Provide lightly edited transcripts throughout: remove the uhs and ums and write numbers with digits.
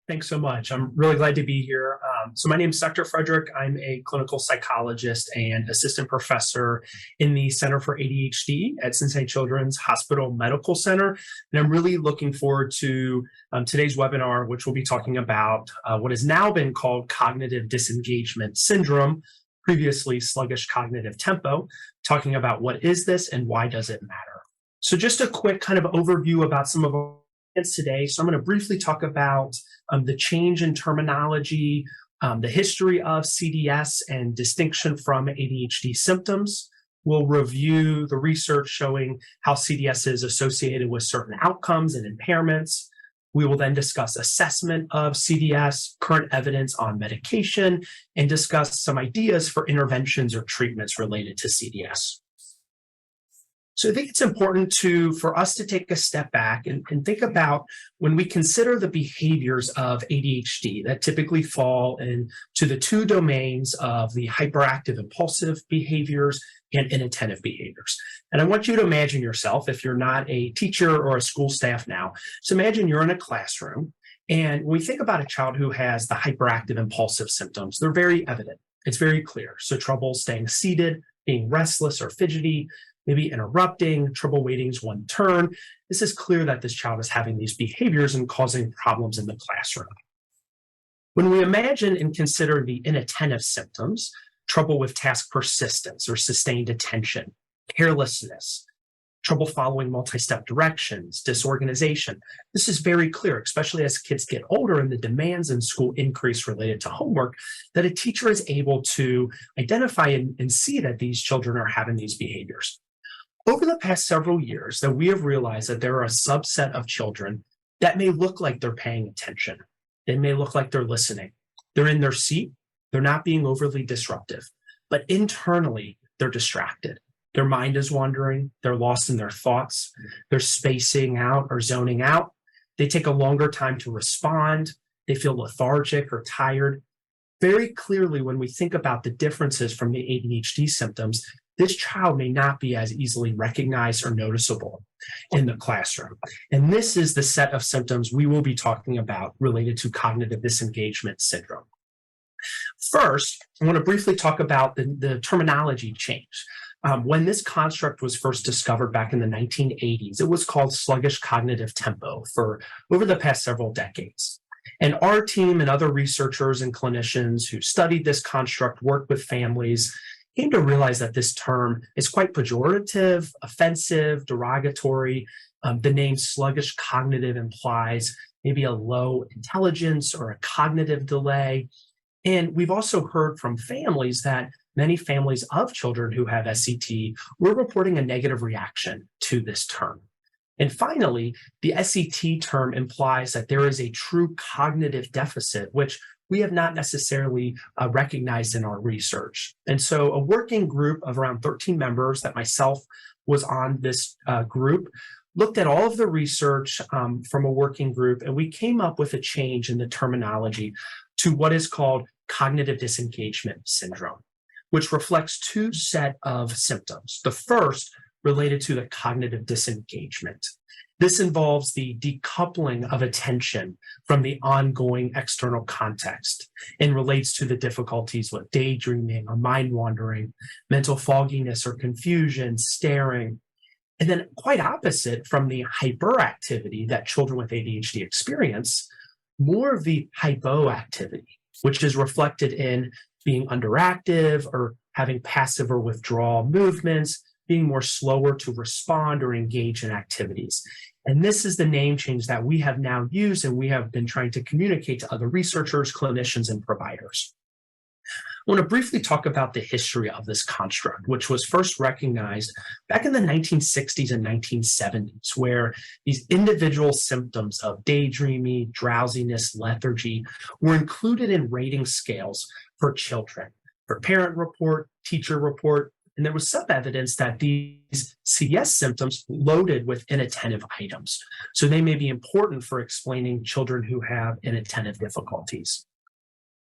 Thanks so much. I'm really glad to be here. So my name is Dr. Fredrick. I'm a clinical psychologist and assistant professor in the Center for ADHD at Cincinnati Children's Hospital Medical Center. And I'm really looking forward to today's webinar, which will be talking about what has now been called cognitive disengagement syndrome, previously sluggish cognitive tempo, talking about what is this and why does it matter. So just a quick kind of overview about some of our today. So I'm going to briefly talk about the change in terminology, the history of CDS and distinction from ADHD symptoms. We'll review the research showing how CDS is associated with certain outcomes and impairments. We will then discuss assessment of CDS, current evidence on medication, and discuss some ideas for interventions or treatments related to CDS. So I think it's important for us to take a step back and think about when we consider the behaviors of ADHD that typically fall into the two domains of the hyperactive impulsive behaviors and inattentive behaviors. And I want you to imagine yourself, if you're not a teacher or a school staff now, so imagine you're in a classroom, and when we think about a child who has the hyperactive impulsive symptoms, they're very evident. It's very clear. So trouble staying seated, being restless or fidgety, maybe interrupting, trouble waiting one turn. This is clear that this child is having these behaviors and causing problems in the classroom. When we imagine and consider the inattentive symptoms, trouble with task persistence or sustained attention, carelessness, trouble following multi-step directions, disorganization, this is very clear, especially as kids get older and the demands in school increase related to homework, that a teacher is able to identify and see that these children are having these behaviors. Over the past several years, that we have realized that there are a subset of children that may look like they're paying attention. They may look like they're listening. They're in their seat. They're not being overly disruptive. But internally, they're distracted. Their mind is wandering. They're lost in their thoughts. They're spacing out or zoning out. They take a longer time to respond. They feel lethargic or tired. Very clearly, when we think about the differences from the ADHD symptoms, this child may not be as easily recognized or noticeable in the classroom. And this is the set of symptoms we will be talking about related to cognitive disengagement syndrome. First, I want to briefly talk about the terminology change. When this construct was first discovered back in the 1980s, it was called sluggish cognitive tempo for over the past several decades. And our team and other researchers and clinicians who studied this construct, worked with families, came to realize that this term is quite pejorative, offensive, derogatory. The name sluggish cognitive implies maybe a low intelligence or a cognitive delay. And we've also heard from families that many families of children who have SCT were reporting a negative reaction to this term. And finally, the SCT term implies that there is a true cognitive deficit, which we have not necessarily recognized in our research. And so a working group of around 13 members that myself was on this group looked at all of the research from a working group, and we came up with a change in the terminology to what is called cognitive disengagement syndrome, which reflects two set of symptoms. The first related to the cognitive disengagement. This involves the decoupling of attention from the ongoing external context and relates to the difficulties with daydreaming or mind wandering, mental fogginess or confusion, staring, and then quite opposite from the hyperactivity that children with ADHD experience, more of the hypoactivity, which is reflected in being underactive or having passive or withdrawal movements, being more slower to respond or engage in activities. And this is the name change that we have now used and we have been trying to communicate to other researchers, clinicians, and providers. I want to briefly talk about the history of this construct, which was first recognized back in the 1960s and 1970s, where these individual symptoms of daydreaming, drowsiness, lethargy were included in rating scales for children, for parent report, teacher report, and there was some evidence that these CDS symptoms loaded with inattentive items. So they may be important for explaining children who have inattentive difficulties.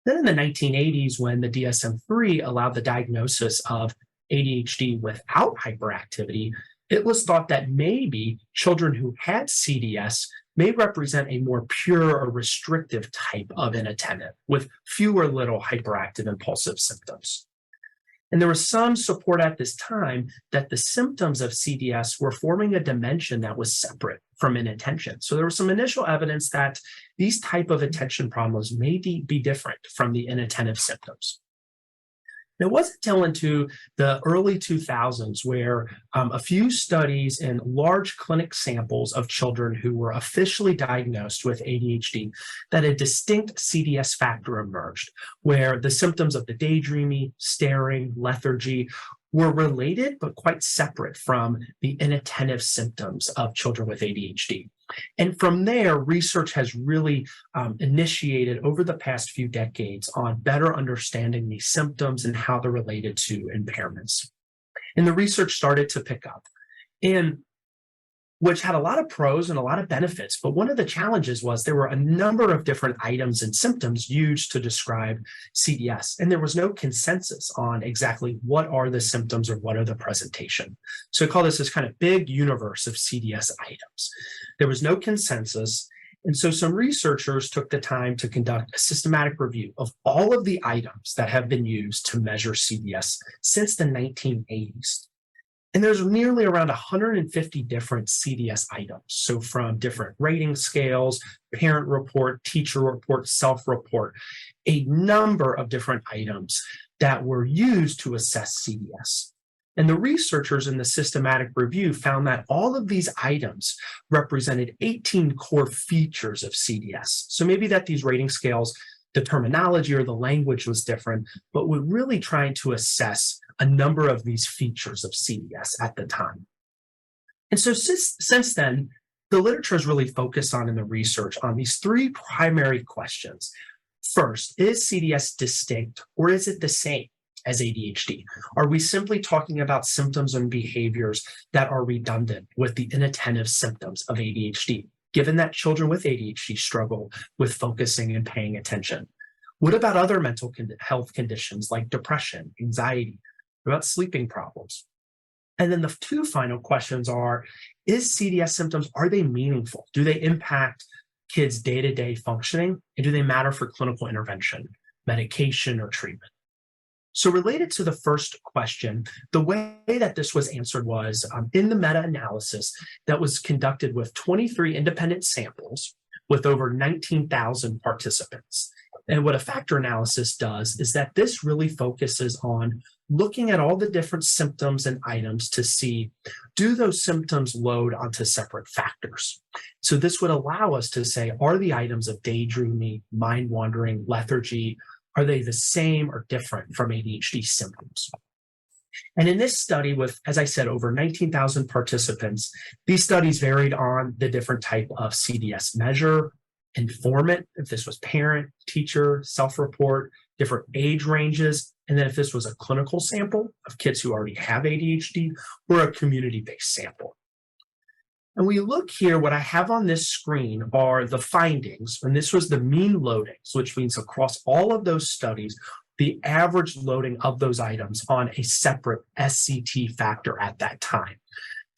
Then in the 1980s, when the DSM-3 allowed the diagnosis of ADHD without hyperactivity, it was thought that maybe children who had CDS may represent a more pure or restrictive type of inattentive with fewer little hyperactive impulsive symptoms. And there was some support at this time that the symptoms of CDS were forming a dimension that was separate from inattention. So there was some initial evidence that these type of attention problems may be different from the inattentive symptoms. It wasn't until into the early 2000s where a few studies in large clinic samples of children who were officially diagnosed with ADHD that a distinct CDS factor emerged, where the symptoms of the daydreaming, staring, lethargy were related but quite separate from the inattentive symptoms of children with ADHD. And from there, research has really initiated over the past few decades on better understanding these symptoms and how they're related to impairments. And the research started to pick up, and which had a lot of pros and a lot of benefits. But one of the challenges was there were a number of different items and symptoms used to describe CDS, and there was no consensus on exactly what are the symptoms or what are the presentation. So I call this kind of big universe of CDS items. There was no consensus. And so some researchers took the time to conduct a systematic review of all of the items that have been used to measure CDS since the 1980s. And there's nearly around 150 different CDS items. So from different rating scales, parent report, teacher report, self-report, a number of different items that were used to assess CDS. And the researchers in the systematic review found that all of these items represented 18 core features of CDS. So maybe that these rating scales, the terminology or the language was different, but we're really trying to assess a number of these features of CDS at the time. And so since then, the literature has really focused on in the research on these three primary questions. First, is CDS distinct or is it the same as ADHD? Are we simply talking about symptoms and behaviors that are redundant with the inattentive symptoms of ADHD, given that children with ADHD struggle with focusing and paying attention? What about other mental health conditions like depression, anxiety? What about sleeping problems? And then the two final questions are, is CDS symptoms, are they meaningful? Do they impact kids' day-to-day functioning? And do they matter for clinical intervention, medication, or treatment? So related to the first question, the way that this was answered was in the meta-analysis that was conducted with 23 independent samples with over 19,000 participants. And what a factor analysis does is that this really focuses on looking at all the different symptoms and items to see, do those symptoms load onto separate factors? So this would allow us to say, are the items of daydreaming, mind wandering, lethargy, are they the same or different from ADHD symptoms? And in this study with, as I said, over 19,000 participants, these studies varied on the different type of CDS measure, informant, if this was parent, teacher, self-report, different age ranges, and then if this was a clinical sample of kids who already have ADHD or a community-based sample. And we look here, what I have on this screen are the findings, and this was the mean loadings, which means across all of those studies, the average loading of those items on a separate SCT factor at that time,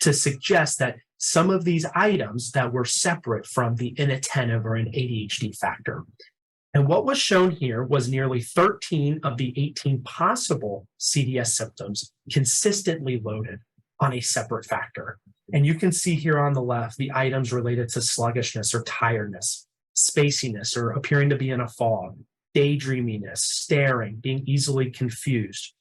to suggest that some of these items that were separate from the inattentive or an ADHD factor. And what was shown here was nearly 13 of the 18 possible CDS symptoms consistently loaded on a separate factor. And you can see here on the left the items related to sluggishness or tiredness, spaciness or appearing to be in a fog, daydreaminess, staring, being easily confused.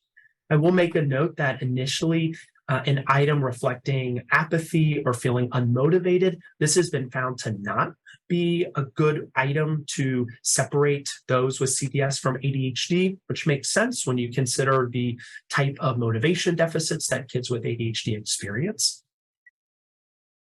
I will make a note that initially an item reflecting apathy or feeling unmotivated, this has been found to not be a good item to separate those with CDS from ADHD, which makes sense when you consider the type of motivation deficits that kids with ADHD experience.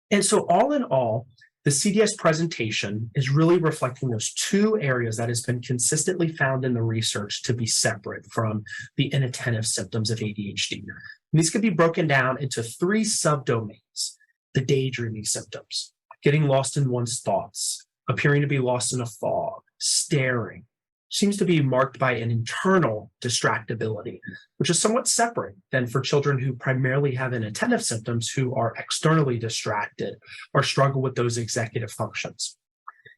And so all in all, the CDS presentation is really reflecting those two areas that has been consistently found in the research to be separate from the inattentive symptoms of ADHD. And these can be broken down into three subdomains: the daydreaming symptoms, getting lost in one's thoughts, appearing to be lost in a fog, staring, seems to be marked by an internal distractibility, which is somewhat separate than for children who primarily have inattentive symptoms who are externally distracted or struggle with those executive functions.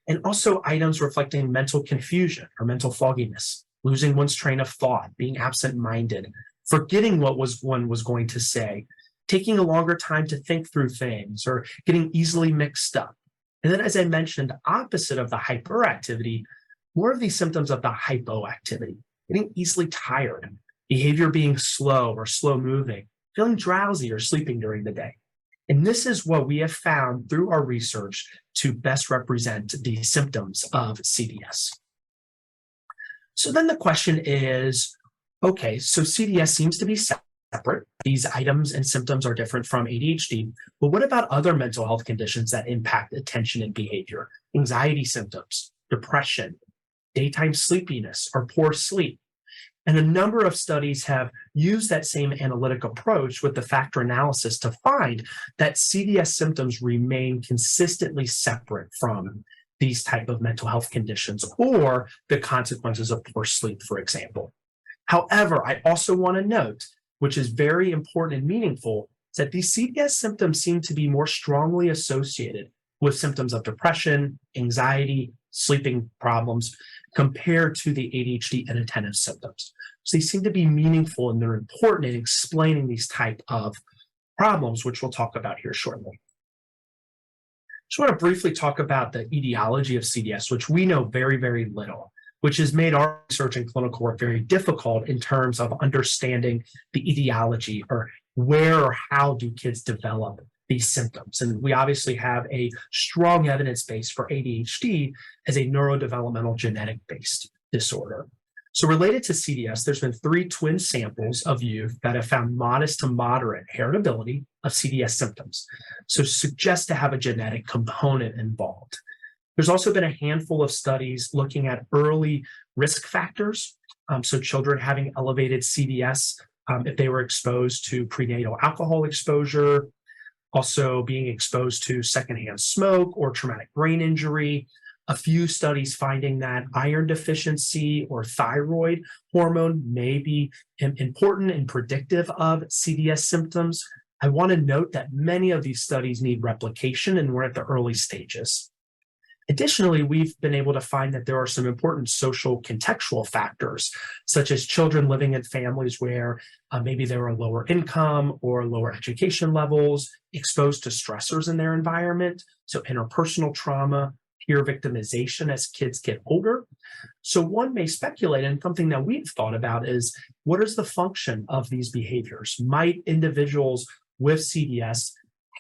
And also items reflecting mental confusion or mental fogginess, losing one's train of thought, being absent-minded, forgetting what one was going to say, taking a longer time to think through things, or getting easily mixed up. And then, as I mentioned, opposite of the hyperactivity, more of these symptoms of the hypoactivity, getting easily tired, behavior being slow or slow moving, feeling drowsy or sleeping during the day. And this is what we have found through our research to best represent the symptoms of CDS. So then the question is, okay, so CDS seems to be separate. These items and symptoms are different from ADHD, but what about other mental health conditions that impact attention and behavior? Anxiety symptoms, depression, daytime sleepiness, or poor sleep. And a number of studies have used that same analytic approach with the factor analysis to find that CDS symptoms remain consistently separate from these type of mental health conditions or the consequences of poor sleep, for example. However, I also want to note, which is very important and meaningful, is that these CDS symptoms seem to be more strongly associated with symptoms of depression, anxiety, sleeping problems, compared to the ADHD inattentive symptoms. So they seem to be meaningful and they're important in explaining these type of problems, which we'll talk about here shortly. Just want to briefly talk about the etiology of CDS, which we know very, very little, which has made our research and clinical work very difficult in terms of understanding the etiology or where or how do kids develop these symptoms. And we obviously have a strong evidence base for ADHD as a neurodevelopmental genetic-based disorder. So related to CDS, there's been 3 twin samples of youth that have found modest to moderate heritability of CDS symptoms, so suggests to have a genetic component involved. There's also been a handful of studies looking at early risk factors, so children having elevated CDS if they were exposed to prenatal alcohol exposure, also being exposed to secondhand smoke or traumatic brain injury. A few studies finding that iron deficiency or thyroid hormone may be important and predictive of CDS symptoms. I want to note that many of these studies need replication and we're at the early stages. Additionally, we've been able to find that there are some important social contextual factors, such as children living in families where maybe there are lower income or lower education levels, exposed to stressors in their environment, so interpersonal trauma, peer victimization as kids get older. So one may speculate, and something that we've thought about is, what is the function of these behaviors? Might individuals with CDS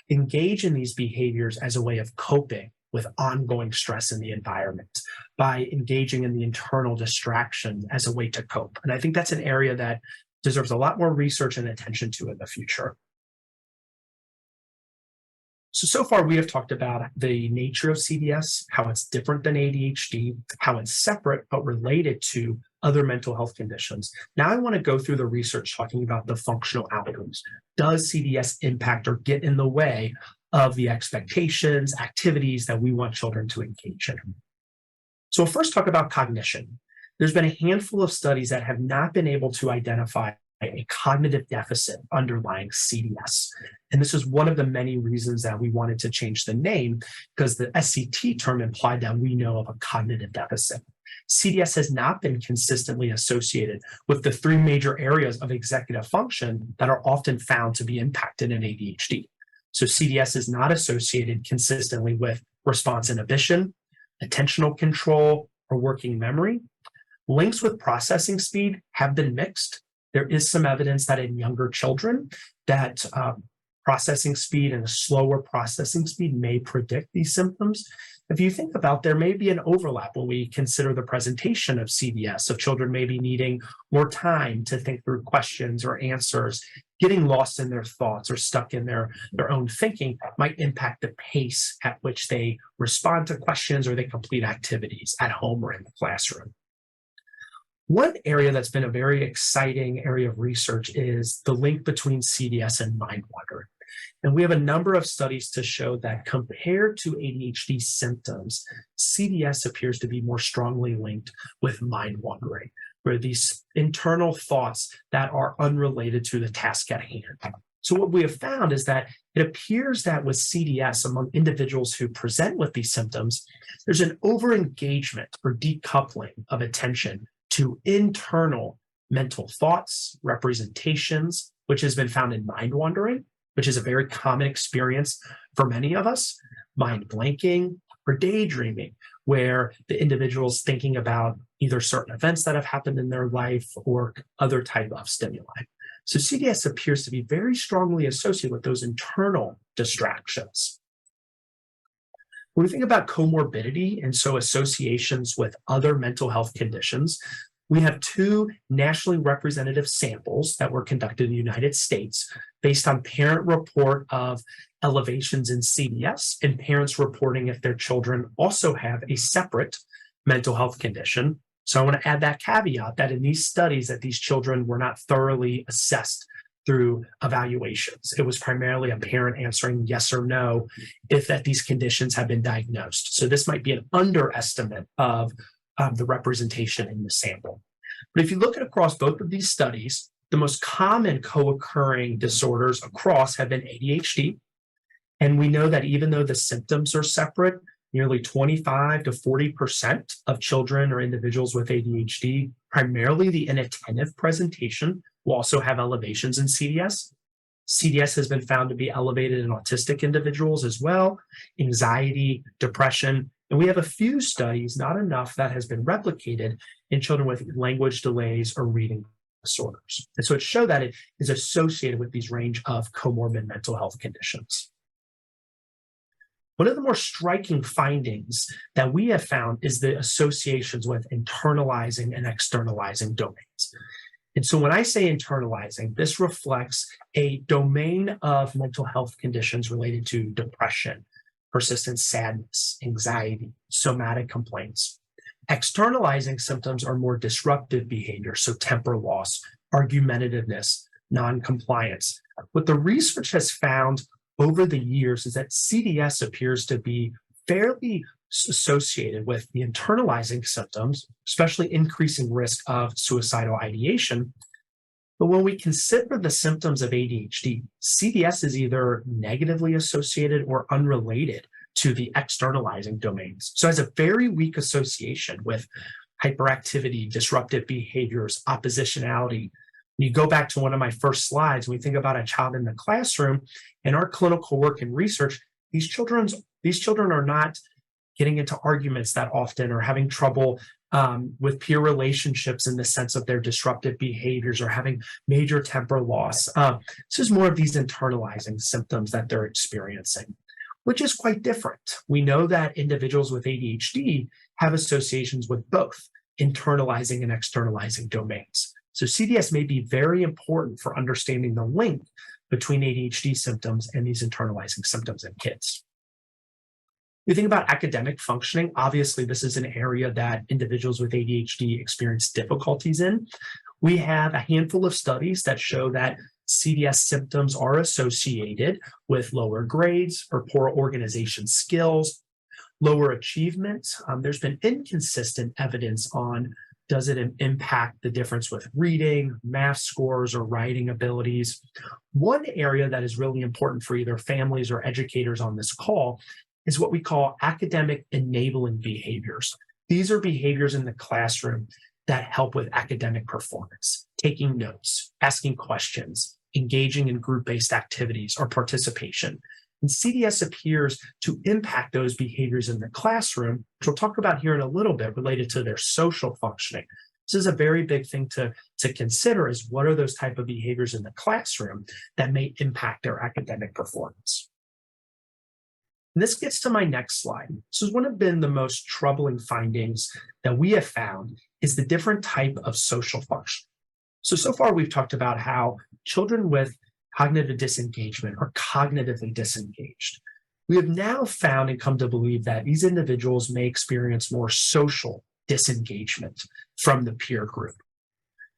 engage in these behaviors as a way of coping with ongoing stress in the environment by engaging in the internal distraction as a way to cope? And I think that's an area that deserves a lot more research and attention to in the future. So far we have talked about the nature of CDS, how it's different than ADHD, how it's separate but related to other mental health conditions. Now I want to go through the research talking about the functional outcomes. Does CDS impact or get in the way of the expectations, activities that we want children to engage in? So we'll first talk about cognition. There's been a handful of studies that have not been able to identify a cognitive deficit underlying CDS. And this is one of the many reasons that we wanted to change the name, because the SCT term implied that we know of a cognitive deficit. CDS has not been consistently associated with the 3 major areas of executive function that are often found to be impacted in ADHD. So CDS is not associated consistently with response inhibition, attentional control, or working memory. Links with processing speed have been mixed. There is some evidence that in younger children that processing speed and a slower processing speed may predict these symptoms. If you think about, there may be an overlap when we consider the presentation of CDS, of children maybe needing more time to think through questions or answers, getting lost in their thoughts or stuck in their own thinking might impact the pace at which they respond to questions or they complete activities at home or in the classroom. One area that's been a very exciting area of research is the link between CDS and mind wandering. And we have a number of studies to show that compared to ADHD symptoms, CDS appears to be more strongly linked with mind wandering, where these internal thoughts that are unrelated to the task at hand. So what we have found is that it appears that with CDS among individuals who present with these symptoms, there's an overengagement or decoupling of attention to internal mental thoughts, representations, which has been found in mind wandering, which is a very common experience for many of us, mind blanking or daydreaming, where the individual is thinking about either certain events that have happened in their life or other type of stimuli. So CDS appears to be very strongly associated with those internal distractions. When we think about comorbidity and so associations with other mental health conditions, we have two nationally representative samples that were conducted in the United States based on parent report of elevations in CDS and parents reporting if their children also have a separate mental health condition. So I want to add that caveat that in these studies that these children were not thoroughly assessed through evaluations. It was primarily a parent answering yes or no if that these conditions have been diagnosed. So this might be an underestimate of the representation in the sample. But if you look at across both of these studies, the most common co-occurring disorders across have been ADHD. And we know that even though the symptoms are separate, nearly 25 to 40% of children or individuals with ADHD, primarily the inattentive presentation, will also have elevations in CDS. CDS has been found to be elevated in autistic individuals as well, anxiety, depression. And we have a few studies, not enough, that has been replicated in children with language delays or reading disorders. And so it showed that it is associated with these range of comorbid mental health conditions. One of the more striking findings that we have found is the associations with internalizing and externalizing domains. And so when I say internalizing, this reflects a domain of mental health conditions related to depression, persistent sadness, anxiety, somatic complaints. Externalizing symptoms are more disruptive behaviors, so temper loss, argumentativeness, non-compliance. What the research has found over the years is that CDS appears to be fairly associated with the internalizing symptoms, especially increasing risk of suicidal ideation. But when we consider the symptoms of ADHD, CDS is either negatively associated or unrelated to the externalizing domains. So it has a very weak association with hyperactivity, disruptive behaviors, oppositionality. You go back to one of my first slides, when we think about a child in the classroom, in our clinical work and research, these children are not getting into arguments that often or having trouble with peer relationships in the sense of their disruptive behaviors or having major temper loss. This is more of these internalizing symptoms that they're experiencing, which is quite different. We know that individuals with ADHD have associations with both internalizing and externalizing domains. So CDS may be very important for understanding the link between ADHD symptoms and these internalizing symptoms in kids. You think about academic functioning, obviously this is an area that individuals with ADHD experience difficulties in. We have a handful of studies that show that CDS symptoms are associated with lower grades or poor organization skills, lower achievement. There's been inconsistent evidence on does it impact the difference with reading, math scores, or writing abilities. One area that is really important for either families or educators on this call is what we call academic enabling behaviors. These are behaviors in the classroom that help with academic performance, taking notes, asking questions, engaging in group-based activities or participation. And CDS appears to impact those behaviors in the classroom, which we'll talk about here in a little bit, related to their social functioning. This is a very big thing to consider, is what are those type of behaviors in the classroom that may impact their academic performance. And this gets to my next slide. This is one of the most troubling findings that we have found is the different type of social function. So far we've talked about how children with cognitive disengagement are cognitively disengaged. We have now found and come to believe that these individuals may experience more social disengagement from the peer group.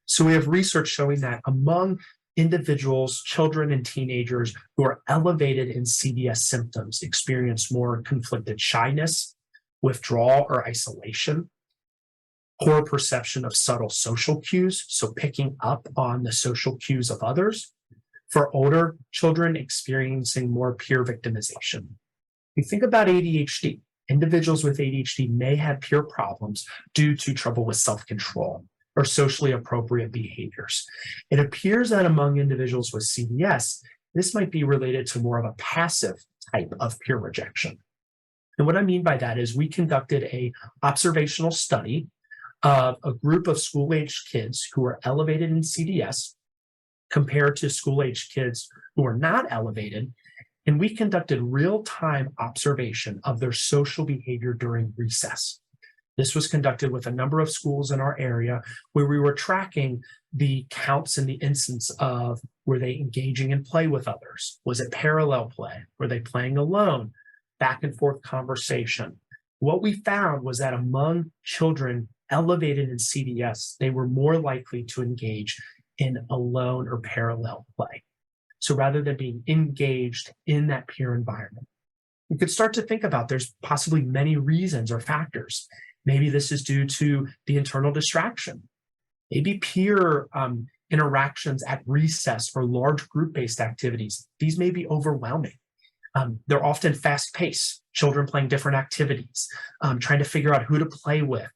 So we have research showing that among individuals, children, and teenagers who are elevated in CDS symptoms experience more conflicted shyness, withdrawal or isolation, poor perception of subtle social cues, so picking up on the social cues of others. For older children, experiencing more peer victimization. You think about ADHD. Individuals with ADHD may have peer problems due to trouble with self-control or socially appropriate behaviors. It appears that among individuals with CDS, this might be related to more of a passive type of peer rejection. And what I mean by that is we conducted an observational study of a group of school-aged kids who are elevated in CDS compared to school-aged kids who are not elevated. And we conducted real-time observation of their social behavior during recess. This was conducted with a number of schools in our area where we were tracking the counts and the instance of, were they engaging in play with others? Was it parallel play? Were they playing alone? Back and forth conversation. What we found was that among children elevated in CDS, they were more likely to engage in alone or parallel play. So rather than being engaged in that peer environment, we could start to think about there's possibly many reasons or factors. Maybe this is due to the internal distraction. Maybe peer interactions at recess or large group-based activities. These may be overwhelming. They're often fast-paced, children playing different activities, trying to figure out who to play with.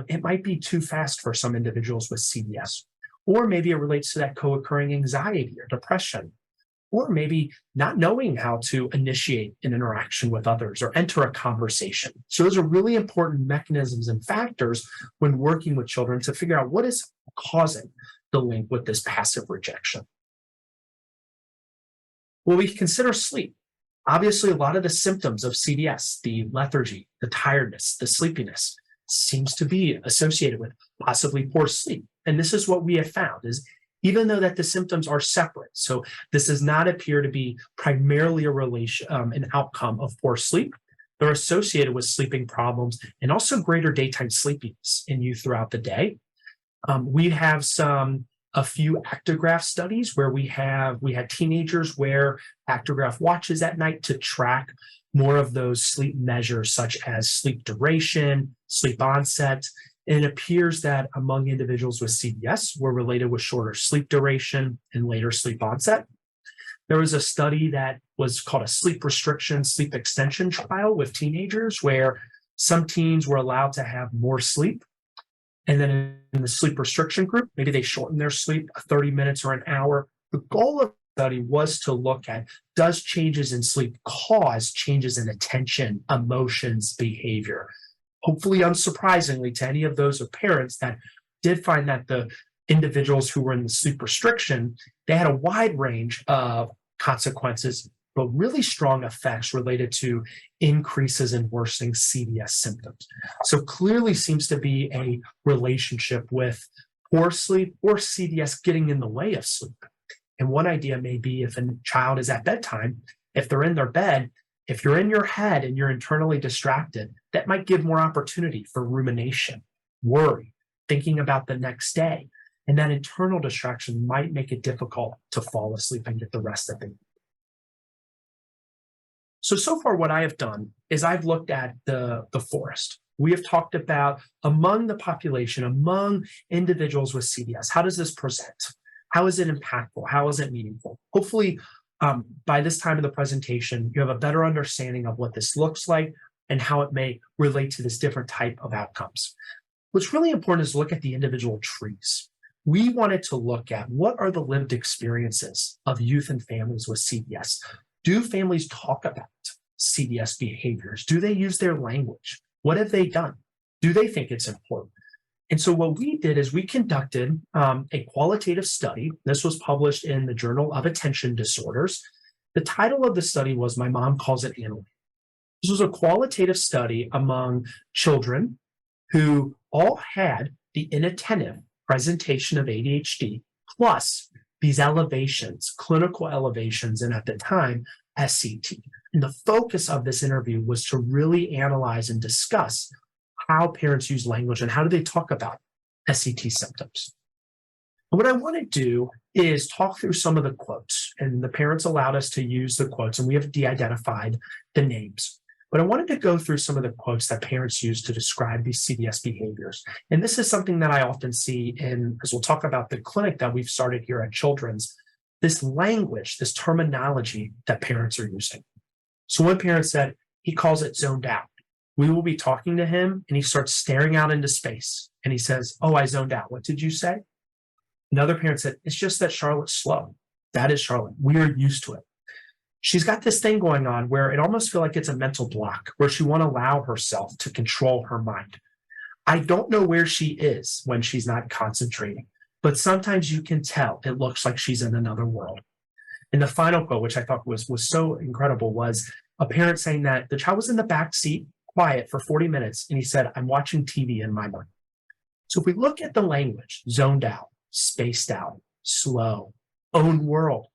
It might be too fast for some individuals with CDS. Or maybe it relates to that co-occurring anxiety or depression. Or maybe not knowing how to initiate an interaction with others or enter a conversation. So those are really important mechanisms and factors when working with children to figure out what is causing the link with this passive rejection. Well, we consider sleep. Obviously, a lot of the symptoms of CDS, the lethargy, the tiredness, the sleepiness, seems to be associated with possibly poor sleep. And this is what we have found is even though that the symptoms are separate, so this does not appear to be primarily an outcome of poor sleep, they're associated with sleeping problems and also greater daytime sleepiness in you throughout the day. We have a few actigraph studies where we had teenagers wear actigraph watches at night to track more of those sleep measures such as sleep duration, sleep onset. And it appears that among individuals with CDS were related with shorter sleep duration and later sleep onset. There was a study that was called a sleep restriction, sleep extension trial with teenagers where some teens were allowed to have more sleep. And then in the sleep restriction group, maybe they shortened their sleep 30 minutes or an hour. The goal of the study was to look at, does changes in sleep cause changes in attention, emotions, behavior? Hopefully, unsurprisingly to any of those of parents that did find that the individuals who were in the sleep restriction, they had a wide range of consequences, but really strong effects related to increases in worsening CDS symptoms. So clearly seems to be a relationship with poor sleep or CDS getting in the way of sleep. And one idea may be if a child is at bedtime, if they're in their bed, if you're in your head and you're internally distracted, that might give more opportunity for rumination, worry, thinking about the next day. And that internal distraction might make it difficult to fall asleep and get the rest that they need. So far what I have done is I've looked at the forest. We have talked about among the population, among individuals with CDS, how does this present? How is it impactful? How is it meaningful? Hopefully, by this time in the presentation, you have a better understanding of what this looks like and how it may relate to this different type of outcomes. What's really important is to look at the individual trees. We wanted to look at what are the lived experiences of youth and families with CDS. Do families talk about CDS behaviors? Do they use their language? What have they done? Do they think it's important? And so what we did is we conducted a qualitative study. This was published in the Journal of Attention Disorders. The title of the study was My Mom Calls It Analytic. This was a qualitative study among children who all had the inattentive presentation of ADHD plus these elevations, clinical elevations, and at the time, SCT. And the focus of this interview was to really analyze and discuss how parents use language and how do they talk about SCT symptoms. And what I want to do is talk through some of the quotes. And the parents allowed us to use the quotes, and we have de-identified the names. But I wanted to go through some of the quotes that parents use to describe these CDS behaviors. And this is something that I often see in, as we'll talk about the clinic that we've started here at Children's, this language, this terminology that parents are using. So one parent said, he calls it zoned out. We will be talking to him and he starts staring out into space and he says, oh, I zoned out. What did you say? Another parent said, it's just that Charlotte's slow. That is Charlotte. We are used to it. She's got this thing going on where it almost feels like it's a mental block, where she won't allow herself to control her mind. I don't know where she is when she's not concentrating, but sometimes you can tell it looks like she's in another world. And the final quote, which I thought was so incredible, was a parent saying that the child was in the back seat, quiet for 40 minutes, and he said, I'm watching TV in my mind. So if we look at the language, zoned out, spaced out, slow, own world,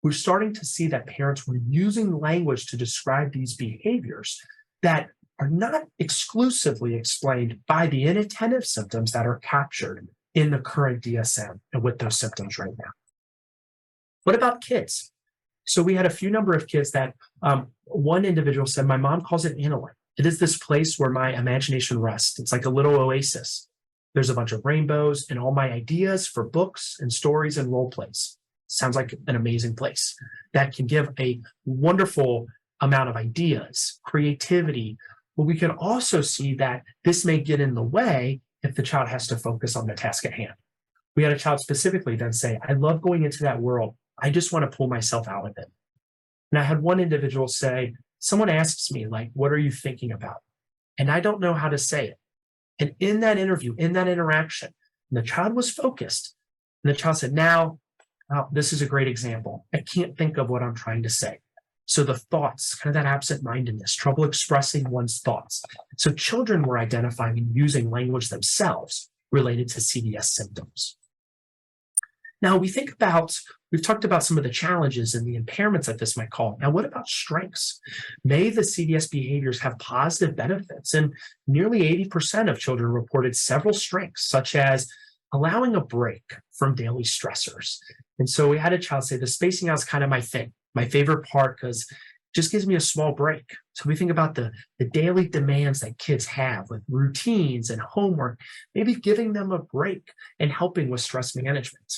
we're starting to see that parents were using language to describe these behaviors that are not exclusively explained by the inattentive symptoms that are captured in the current DSM and with those symptoms right now. What about kids? So we had a few number of kids that one individual said, my mom calls it Analyte. It is this place where my imagination rests. It's like a little oasis. There's a bunch of rainbows and all my ideas for books and stories and role plays. Sounds like an amazing place that can give a wonderful amount of ideas, creativity. But we can also see that this may get in the way if the child has to focus on the task at hand. We had a child specifically then say, I love going into that world. I just want to pull myself out of it. And I had one individual say, someone asks me, like, what are you thinking about? And I don't know how to say it. And in that interview, in that interaction, the child was focused. And the child said, now, this is a great example. I can't think of what I'm trying to say. So the thoughts, kind of that absent-mindedness, trouble expressing one's thoughts. So children were identifying and using language themselves related to CDS symptoms. Now we've talked about some of the challenges and the impairments that this might cause. Now, what about strengths? May the CDS behaviors have positive benefits? And nearly 80% of children reported several strengths, such as allowing a break from daily stressors. And so we had a child say, the spacing out is kind of my thing, my favorite part, because it just gives me a small break. So we think about the daily demands that kids have with routines and homework, maybe giving them a break and helping with stress management.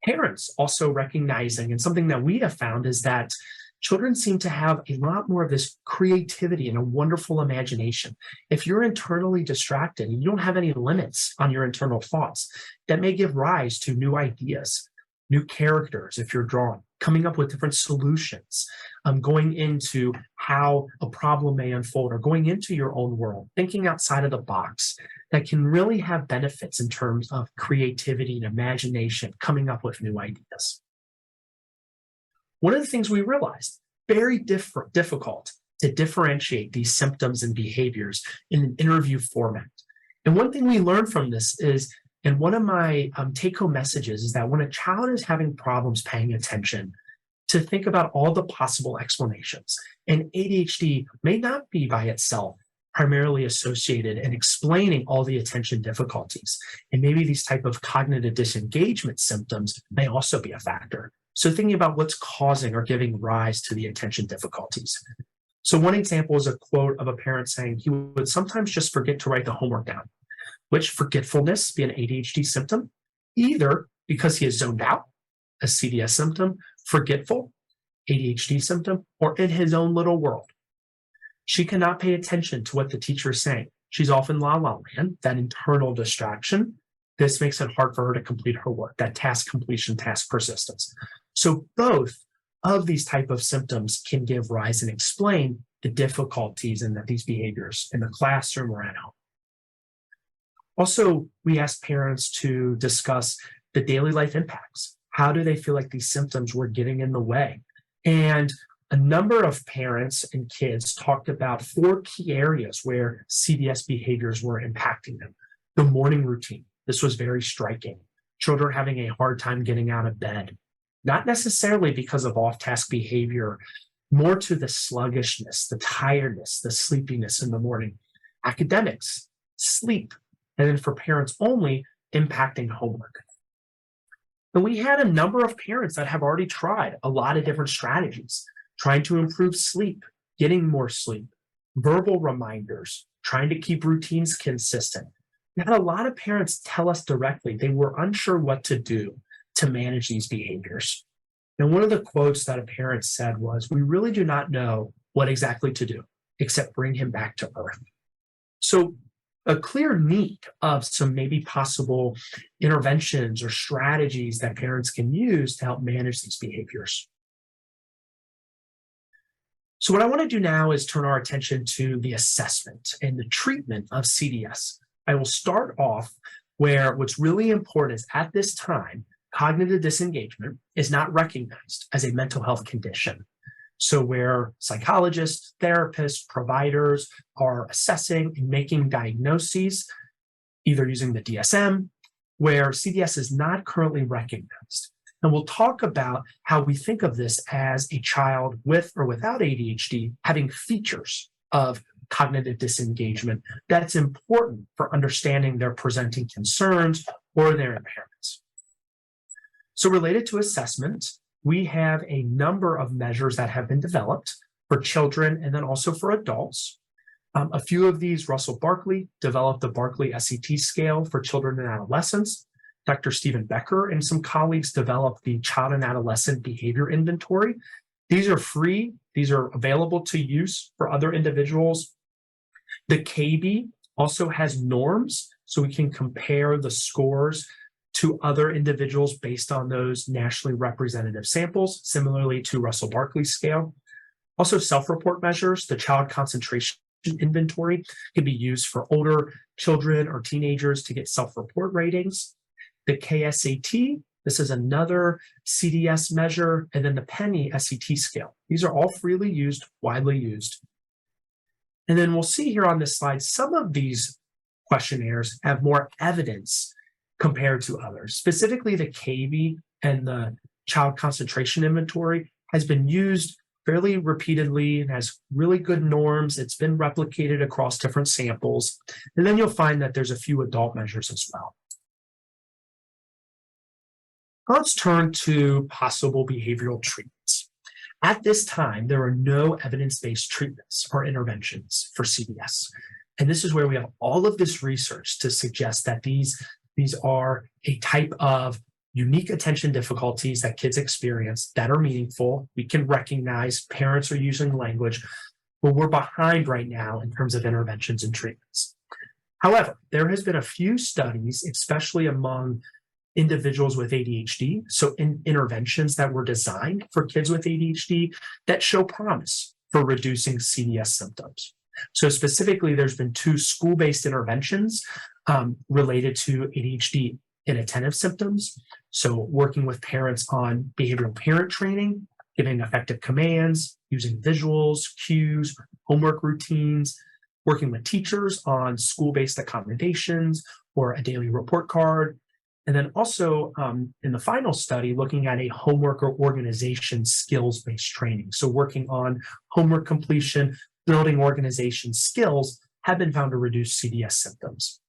Parents also recognizing, and something that we have found is that children seem to have a lot more of this creativity and a wonderful imagination. If you're internally distracted and you don't have any limits on your internal thoughts, that may give rise to new ideas, new characters if you're drawing, coming up with different solutions, going into how a problem may unfold or going into your own world, thinking outside of the box that can really have benefits in terms of creativity and imagination, coming up with new ideas. One of the things we realized, very difficult to differentiate these symptoms and behaviors in an interview format. And one thing we learned from this is, and one of my take-home messages is that when a child is having problems paying attention, to think about all the possible explanations. And ADHD may not be by itself primarily associated and explaining all the attention difficulties. And maybe these type of cognitive disengagement symptoms may also be a factor. So thinking about what's causing or giving rise to the attention difficulties. So one example is a quote of a parent saying he would sometimes just forget to write the homework down, which forgetfulness be an ADHD symptom, either because he is zoned out, a CDS symptom, forgetful, ADHD symptom, or in his own little world. She cannot pay attention to what the teacher is saying. She's off in la-la land, that internal distraction. This makes it hard for her to complete her work, that task completion, task persistence. So both of these type of symptoms can give rise and explain the difficulties in these behaviors in the classroom or at home. Also, we asked parents to discuss the daily life impacts. How do they feel like these symptoms were getting in the way? And a number of parents and kids talked about 4 key areas where CDS behaviors were impacting them. The morning routine. This was very striking. Children having a hard time getting out of bed, not necessarily because of off-task behavior, more to the sluggishness, the tiredness, the sleepiness in the morning. Academics, sleep, and then for parents only, impacting homework. And we had a number of parents that have already tried a lot of different strategies, trying to improve sleep, getting more sleep, verbal reminders, trying to keep routines consistent. We had a lot of parents tell us directly they were unsure what to do to manage these behaviors. And one of the quotes that a parent said was, "We really do not know what exactly to do except bring him back to earth." So, a clear need of some maybe possible interventions or strategies that parents can use to help manage these behaviors. So, what I want to do now is turn our attention to the assessment and the treatment of CDS. I will start off where what's really important is at this time, cognitive disengagement is not recognized as a mental health condition. So, where psychologists, therapists, providers are assessing and making diagnoses, either using the DSM, where CDS is not currently recognized. And we'll talk about how we think of this as a child with or without ADHD having features of cognitive disengagement that's important for understanding their presenting concerns or their impairments. So, related to assessment, we have a number of measures that have been developed for children and then also for adults. A few of these, Russell Barkley developed the Barkley SET scale for children and adolescents. Dr. Stephen Becker and some colleagues developed the Child and Adolescent Behavior Inventory. These are free. These are available to use for other individuals. The KB also has norms, so we can compare the scores to other individuals based on those nationally representative samples, similarly to Russell Barkley's scale. Also, self-report measures, the Child Concentration Inventory can be used for older children or teenagers to get self-report ratings. The KSAT, this is another CDS measure, and then the Penny SET scale. These are all freely used, widely used. And then we'll see here on this slide, some of these questionnaires have more evidence compared to others. Specifically, the KB and the Child Concentration Inventory has been used fairly repeatedly and has really good norms. It's been replicated across different samples. And then you'll find that there's a few adult measures as well. Let's turn to possible behavioral treatments. At this time, there are no evidence-based treatments or interventions for CDS. And this is where we have all of this research to suggest that these are a type of unique attention difficulties that kids experience that are meaningful. We can recognize parents are using language, but we're behind right now in terms of interventions and treatments. However, there has been a few studies, especially among individuals with ADHD, so interventions that were designed for kids with ADHD that show promise for reducing CDS symptoms. So specifically, there's been 2 school-based interventions related to ADHD inattentive symptoms. So working with parents on behavioral parent training, giving effective commands, using visuals, cues, homework routines, working with teachers on school-based accommodations or a daily report card. And then also in the final study, looking at a homework or organization skills-based training. So working on homework completion, building organization skills have been found to reduce CDS symptoms.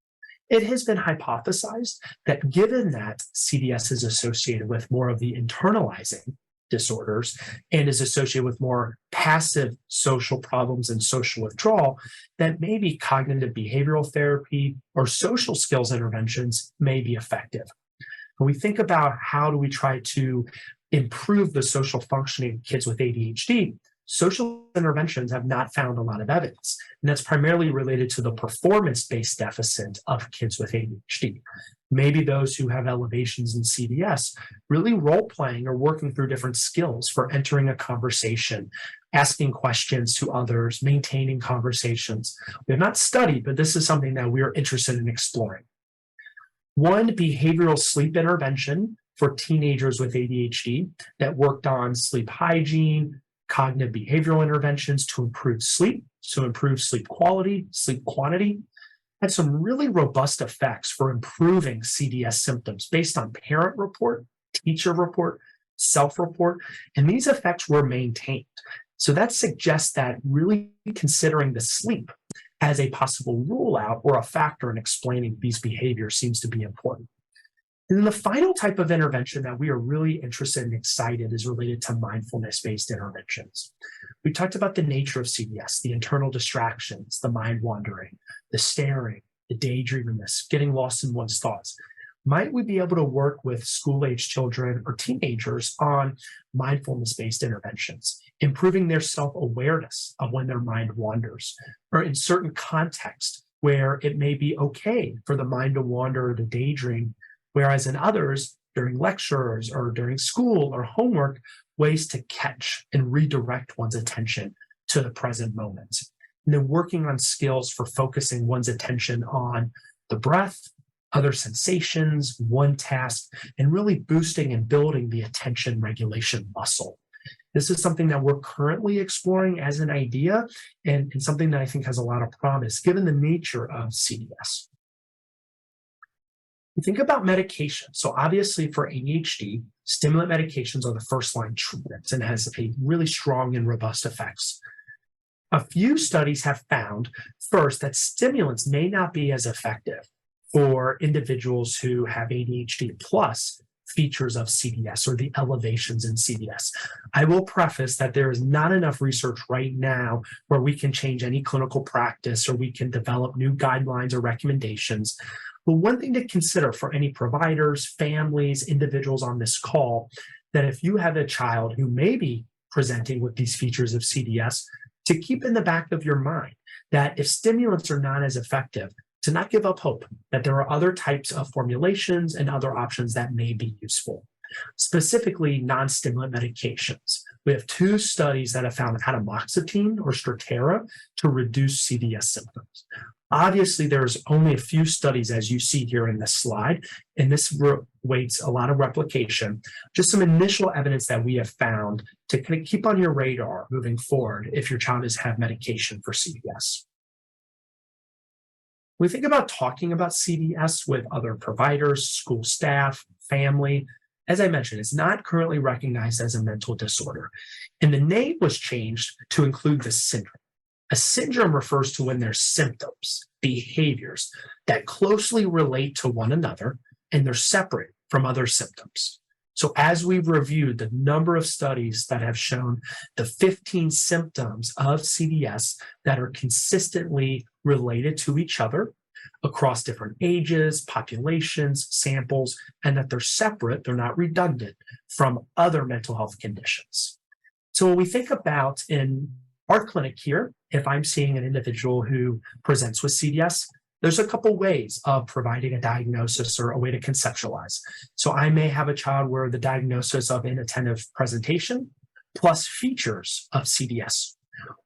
It has been hypothesized that given that CDS is associated with more of the internalizing disorders and is associated with more passive social problems and social withdrawal, that maybe cognitive behavioral therapy or social skills interventions may be effective. When we think about how do we try to improve the social functioning of kids with ADHD, social interventions have not found a lot of evidence. And that's primarily related to the performance-based deficit of kids with ADHD. Maybe those who have elevations in CDS really role-playing or working through different skills for entering a conversation, asking questions to others, maintaining conversations. We have not studied, but this is something that we are interested in exploring. One behavioral sleep intervention for teenagers with ADHD that worked on sleep hygiene, cognitive behavioral interventions to improve sleep, so improve sleep quality, sleep quantity, had some really robust effects for improving CDS symptoms based on parent report, teacher report, self-report, and these effects were maintained. So that suggests that really considering the sleep as a possible rule out or a factor in explaining these behaviors seems to be important. And then the final type of intervention that we are really interested and excited is related to mindfulness-based interventions. We talked about the nature of CDS, the internal distractions, the mind wandering, the staring, the daydreaminess, getting lost in one's thoughts. Might we be able to work with school-age children or teenagers on mindfulness-based interventions, improving their self-awareness of when their mind wanders, or in certain contexts where it may be okay for the mind to wander or to daydream, whereas in others, during lectures or during school or homework, ways to catch and redirect one's attention to the present moment. And then working on skills for focusing one's attention on the breath, other sensations, one task, and really boosting and building the attention regulation muscle. This is something that we're currently exploring as an idea and something that I think has a lot of promise given the nature of CDS. We think about medication. So obviously for ADHD, stimulant medications are the first line treatment and has a really strong and robust effects. A few studies have found first that stimulants may not be as effective for individuals who have ADHD plus features of CDS or the elevations in CDS. I will preface that there is not enough research right now where we can change any clinical practice or we can develop new guidelines or recommendations. But one thing to consider for any providers, families, individuals on this call, that if you have a child who may be presenting with these features of CDS, to keep in the back of your mind that if stimulants are not as effective, to not give up hope that there are other types of formulations and other options that may be useful, specifically non-stimulant medications. We have 2 studies that have found atomoxetine or Strattera to reduce CDS symptoms. Obviously, there's only a few studies, as you see here in this slide, and this waits a lot of replication. Just some initial evidence that we have found to kind of keep on your radar moving forward if your child has had medication for CDS. We think about talking about CDS with other providers, school staff, family. As I mentioned, it's not currently recognized as a mental disorder. And the name was changed to include the syndrome. A syndrome refers to when there's symptoms, behaviors that closely relate to one another and they're separate from other symptoms. So as we've reviewed the number of studies that have shown the 15 symptoms of CDS that are consistently related to each other across different ages, populations, samples, and that they're separate, they're not redundant from other mental health conditions. So when we think about in our clinic here, if I'm seeing an individual who presents with CDS, there's a couple ways of providing a diagnosis or a way to conceptualize. So I may have a child where the diagnosis of inattentive presentation plus features of CDS.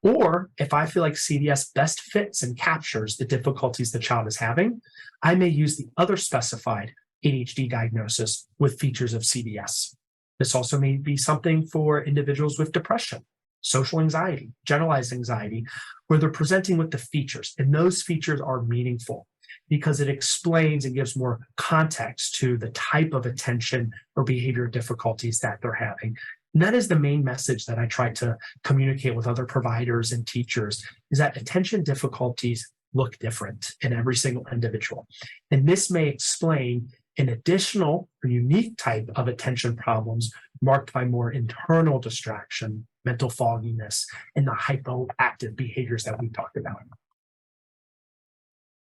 Or if I feel like CDS best fits and captures the difficulties the child is having, I may use the other specified ADHD diagnosis with features of CDS. This also may be something for individuals with depression, social anxiety, generalized anxiety, where they're presenting with the features. And those features are meaningful because it explains and gives more context to the type of attention or behavior difficulties that they're having. And that is the main message that I try to communicate with other providers and teachers, is that attention difficulties look different in every single individual. And this may explain an additional or unique type of attention problems marked by more internal distraction, mental fogginess, and the hypoactive behaviors that we talked about.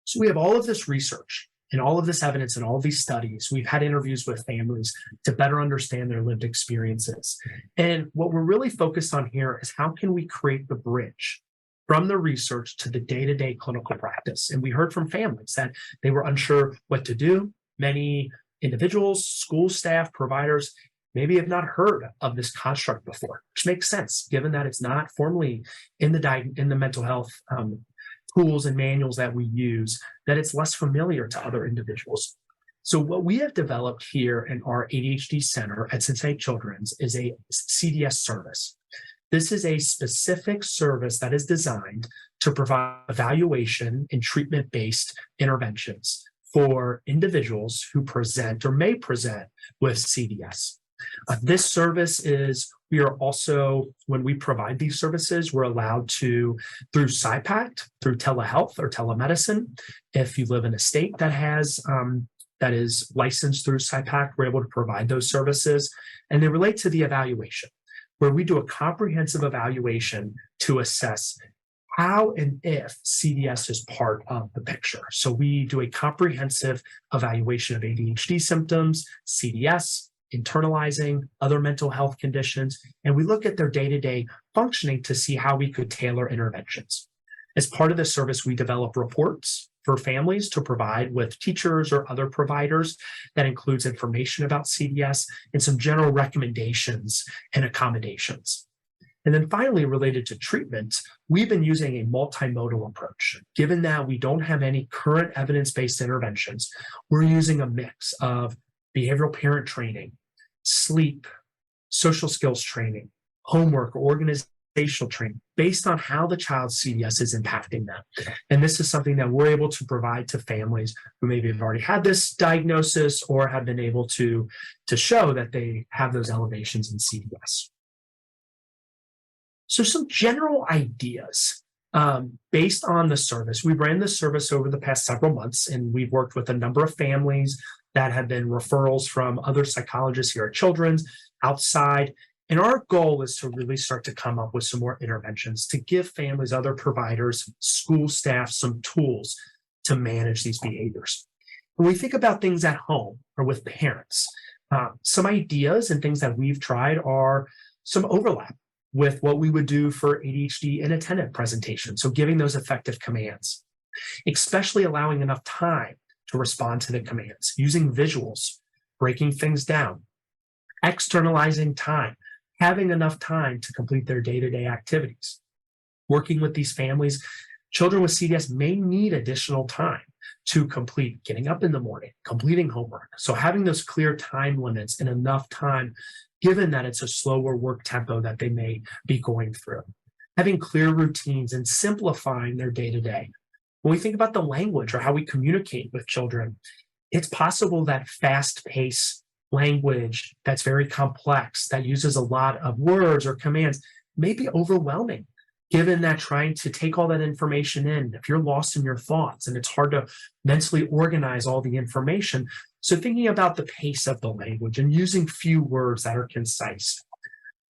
So we have all of this research and all of this evidence and all of these studies. We've had interviews with families to better understand their lived experiences. And what we're really focused on here is how can we create the bridge from the research to the day-to-day clinical practice. And we heard from families that they were unsure what to do. Many individuals, school staff, providers, maybe have not heard of this construct before, which makes sense given that it's not formally in the mental health tools and manuals that we use, that it's less familiar to other individuals. So what we have developed here in our ADHD center at Cincinnati Children's is a CDS service. This is a specific service that is designed to provide evaluation and treatment-based interventions for individuals who present or may present with CDS. This service is, we are also, when we provide these services, we're allowed to, through SIPACT, through telehealth or telemedicine, if you live in a state that has that is licensed through SIPAC. We're able to provide those services, and they relate to the evaluation, where we do a comprehensive evaluation to assess how and if CDS is part of the picture. So we do a comprehensive evaluation of ADHD symptoms, CDS, internalizing, other mental health conditions, and we look at their day-to-day functioning to see how we could tailor interventions. As part of the service, we develop reports for families to provide with teachers or other providers that includes information about CDS and some general recommendations and accommodations. And then finally, related to treatment, we've been using a multimodal approach. Given that we don't have any current evidence-based interventions, we're using a mix of behavioral parent training, sleep, social skills training, homework, organizational training, based on how the child's CDS is impacting them. And this is something that we're able to provide to families who maybe have already had this diagnosis or have been able to show that they have those elevations in CDS. So some general ideas based on the service. We ran the service over the past several months, and we've worked with a number of families that have been referrals from other psychologists here at Children's, outside. And our goal is to really start to come up with some more interventions to give families, other providers, school staff some tools to manage these behaviors. When we think about things at home or with parents, some ideas and things that we've tried are some overlap with what we would do for ADHD inattentive presentation. So giving those effective commands, especially allowing enough time to respond to the commands, using visuals, breaking things down, externalizing time, having enough time to complete their day-to-day activities. Working with these families, children with CDS may need additional time to complete getting up in the morning, completing homework. So having those clear time limits and enough time, given that it's a slower work tempo that they may be going through. Having clear routines and simplifying their day-to-day. When we think about the language or how we communicate with children, it's possible that fast-paced language that's very complex, that uses a lot of words or commands, may be overwhelming, given that trying to take all that information in, if you're lost in your thoughts and it's hard to mentally organize all the information. So thinking about the pace of the language and using few words that are concise.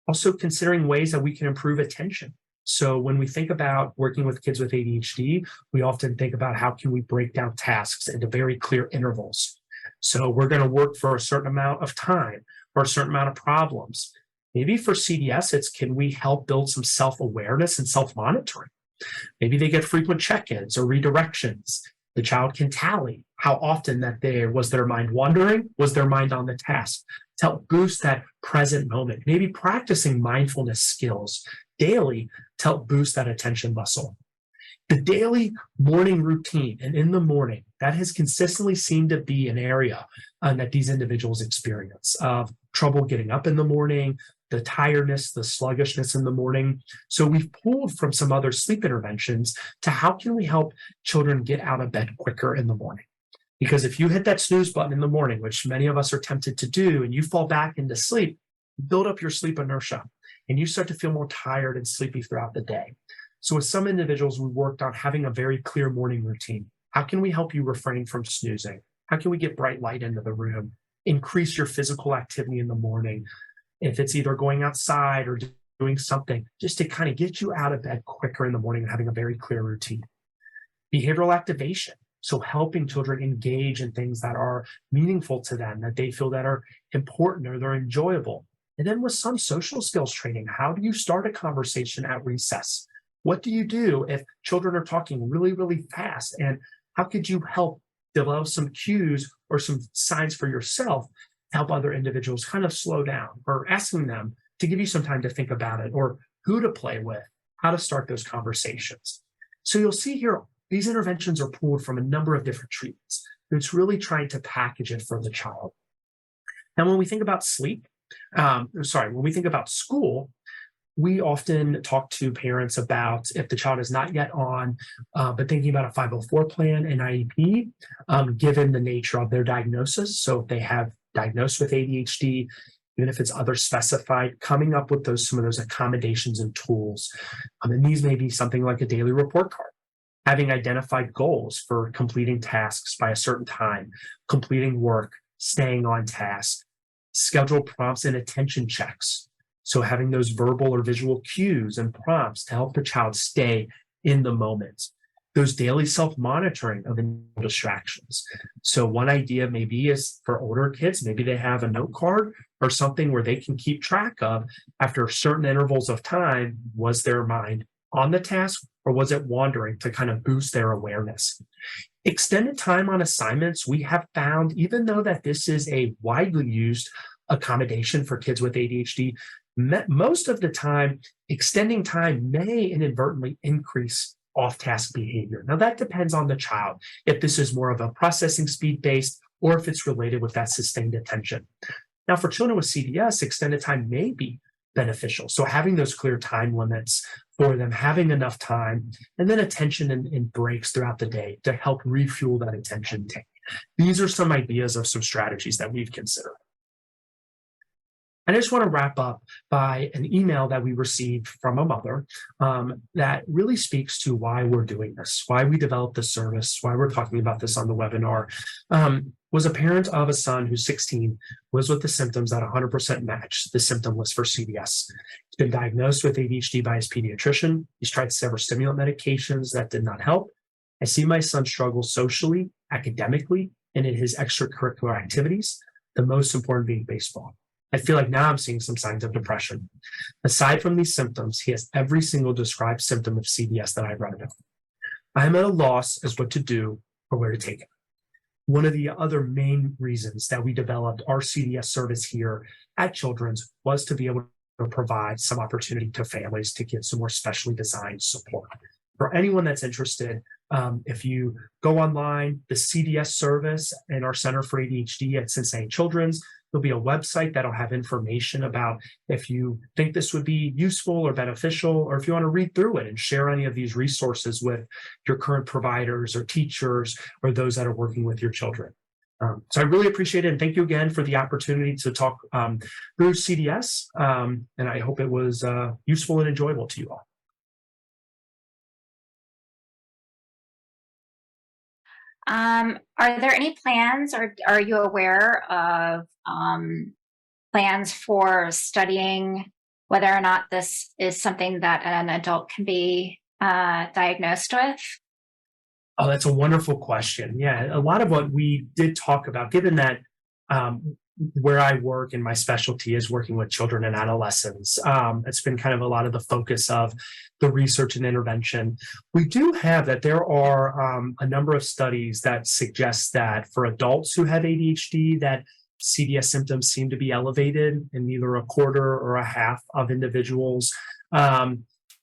Also considering ways that we can improve attention. So when we think about working with kids with ADHD, we often think about how can we break down tasks into very clear intervals. So we're going to work for a certain amount of time or a certain amount of problems. Maybe for CDS, it's can we help build some self-awareness and self-monitoring? Maybe they get frequent check-ins or redirections. The child can tally how often that was their mind wandering, was their mind on the task, to help boost that present moment. Maybe practicing mindfulness skills daily to help boost that attention muscle. The daily morning routine and in the morning, that has consistently seemed to be an area that these individuals experience of trouble getting up in the morning, the tiredness, the sluggishness in the morning. So we've pulled from some other sleep interventions to how can we help children get out of bed quicker in the morning? Because if you hit that snooze button in the morning, which many of us are tempted to do, and you fall back into sleep, build up your sleep inertia, and you start to feel more tired and sleepy throughout the day. So with some individuals, we worked on having a very clear morning routine. How can we help you refrain from snoozing? How can we get bright light into the room? Increase your physical activity in the morning. If it's either going outside or doing something, just to kind of get you out of bed quicker in the morning and having a very clear routine. Behavioral activation. So helping children engage in things that are meaningful to them, that they feel that are important or they're enjoyable. And then with some social skills training, how do you start a conversation at recess? What do you do if children are talking really, really fast? And how could you help develop some cues or some signs for yourself to help other individuals kind of slow down, or asking them to give you some time to think about it, or who to play with, how to start those conversations. So you'll see here, these interventions are pulled from a number of different treatments. It's really trying to package it for the child. And when we think about when we think about school, we often talk to parents about if the child is not yet on, but thinking about a 504 plan and IEP, given the nature of their diagnosis. So if they have diagnosed with ADHD, even if it's other specified, coming up with some of those accommodations and tools. And these may be something like a daily report card. having identified goals for completing tasks by a certain time, completing work, staying on task, schedule prompts and attention checks. So having those verbal or visual cues and prompts to help the child stay in the moment. Those daily self-monitoring of distractions. So one idea maybe is for older kids, maybe they have a note card or something where they can keep track of after certain intervals of time, was their mind on the task or was it wandering, to kind of boost their awareness. Extended time on assignments, we have found, even though that this is a widely used accommodation for kids with ADHD, most of the time, extending time may inadvertently increase off-task behavior. Now that depends on the child, if this is more of a processing speed based or if it's related with that sustained attention. Now for children with CDS, extended time may be beneficial. So having those clear time limits for them, having enough time, and then attention and breaks throughout the day to help refuel that attention tank. These are some ideas of some strategies that we've considered. I just want to wrap up by an email that we received from a mother that really speaks to why we're doing this, why we developed this service, why we're talking about this on the webinar. Was a parent of a son who's 16, was with the symptoms that 100% match the symptom list for CDS. He's been diagnosed with ADHD by his pediatrician. He's tried several stimulant medications that did not help. I see my son struggle socially, academically, and in his extracurricular activities, the most important being baseball. I feel like now I'm seeing some signs of depression. Aside from these symptoms, he has every single described symptom of CDS that I've read about. I am at a loss as what to do or where to take it. One of the other main reasons that we developed our CDS service here at Children's was to be able to provide some opportunity to families to get some more specially designed support. For anyone that's interested, if you go online, the CDS service and our Center for ADHD at Cincinnati Children's, there'll be a website that'll have information about if you think this would be useful or beneficial, or if you want to read through it and share any of these resources with your current providers or teachers or those that are working with your children. So I really appreciate it. And thank you again for the opportunity to talk through CDS. And I hope it was useful and enjoyable to you all. Are there any plans, or are you aware of plans for studying whether or not this is something that an adult can be diagnosed with? Oh, that's a wonderful question. Yeah, a lot of what we did talk about, given that where I work and my specialty is working with children and adolescents, it's been kind of a lot of the focus of the research and intervention. We do have that there are a number of studies that suggest that for adults who have ADHD, that CDS symptoms seem to be elevated in either a quarter or a half of individuals.